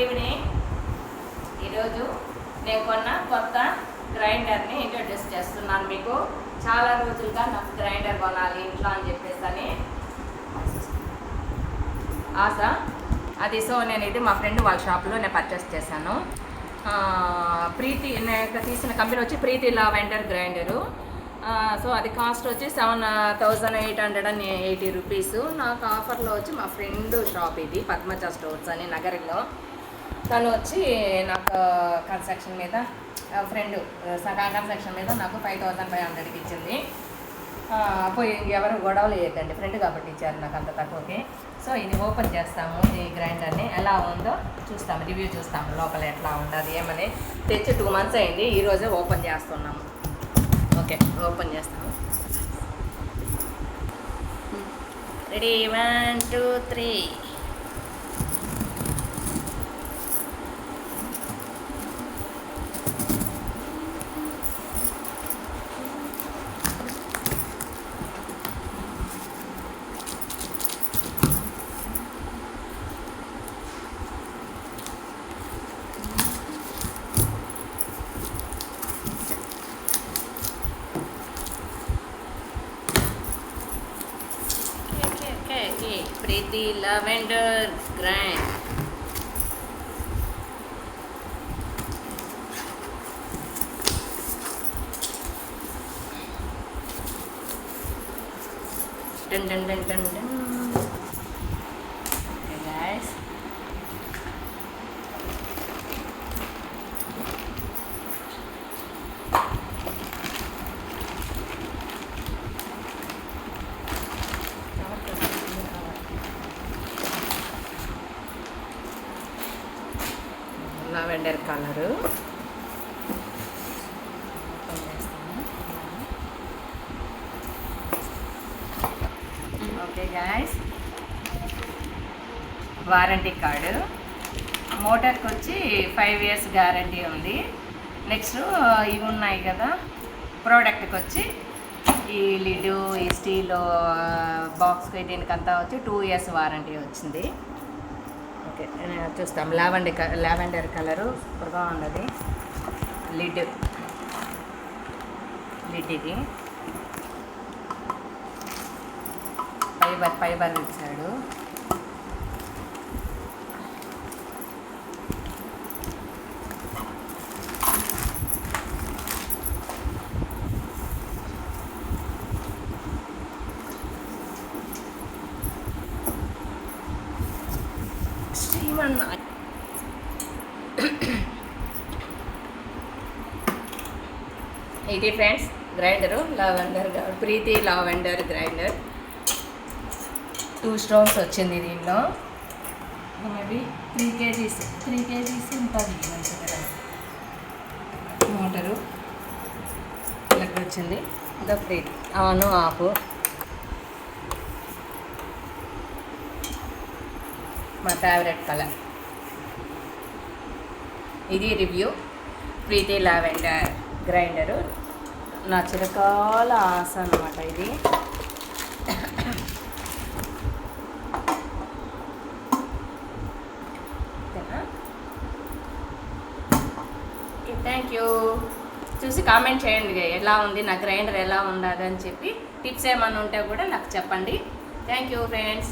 Evening. ఈరోజు నేను కొన్న కొత్త గ్రైండర్ని ఇంట్రడ్యూస్ చేస్తున్నాను మీకు. చాలా రోజులుగా నాకు గ్రైండర్ కొనాలి ఇంట్లో అని చెప్పేసి ఆశ. సో నేను ఇది మా ఫ్రెండ్ వాళ్ళ షాప్లో నేను పర్చేస్ చేశాను. ప్రీతి నేను తీసిన కంపెనీ వచ్చి ప్రీతి లావెండర్ గ్రైండరు. సో అది కాస్ట్ వచ్చి 7,880 రూపీస్. నాకు ఆఫర్లో వచ్చి మా ఫ్రెండ్ షాప్ ఇది పద్మజ స్టోర్స్ అని నగరిలో. తను వచ్చి నాకు కన్స్ట్రక్షన్ మీద ఫ్రెండ్ కన్స్ట్రక్షన్ మీద నాకు 5,500కి ఇచ్చింది. పోయి ఎవరు గొడవలు చేయకండి, ఫ్రెండ్ కాబట్టి ఇచ్చారు నాకు అంత తక్కువకి. సో ఇది ఓపెన్ చేస్తాము, ఈ గ్రైండర్ని ఎలా ఉందో చూస్తాము, రివ్యూ చూస్తాము లోపల ఎట్లా ఉండదు ఏమని. తెచ్చి 2 months అయింది, ఈరోజే ఓపెన్ చేస్తున్నాము. ఓకే, ఓపెన్ చేస్తాము. Ready 1 2 3. Preethi lavender grind. Done done done done done. Okay guys, lavender colour open చేస్తాను. Okay guys, warranty card. మోటార్కి వచ్చి 5 years గ్యారంటీ ఉంది. నెక్స్ట్ ఇవి ఉన్నాయి కదా, ప్రోడక్ట్కి వచ్చి ఈ లిడు, ఈ స్టీల్ బాక్స్కి దీనికంతా వచ్చి 2 years వారంటీ వచ్చింది. ఓకే చూస్తాం. లావెండర్ కలరు సూపర్గా ఉన్నది. లిడ్ ఇది ఫైబర్ ఇచ్చాడు. ఇది ఫ్రెండ్స్ గ్రైండరు ప్రీతి లావెండర్ గ్రైండర్. 2 stoves వచ్చింది దీనిలో. మేబీ 3 kgs ఉంటుంది మంచిగా. మోటరు ఇలాగ వచ్చింది. ఇదో ప్రీతి ఆను ఆఫ్. మా ఫేవరెట్ కలర్. ఇది రివ్యూ ప్రీతి లావెండర్ గ్రైండరు. నా చిరకాల ఆశ అన్నమాట ఇది. Thank you. చూసి కామెంట్ చేయండి ఎలా ఉంది నా గ్రైండర్, ఎలా ఉండదు అని చెప్పి. టిప్స్ ఏమైనా ఉంటే కూడా నాకు చెప్పండి. Thank you friends.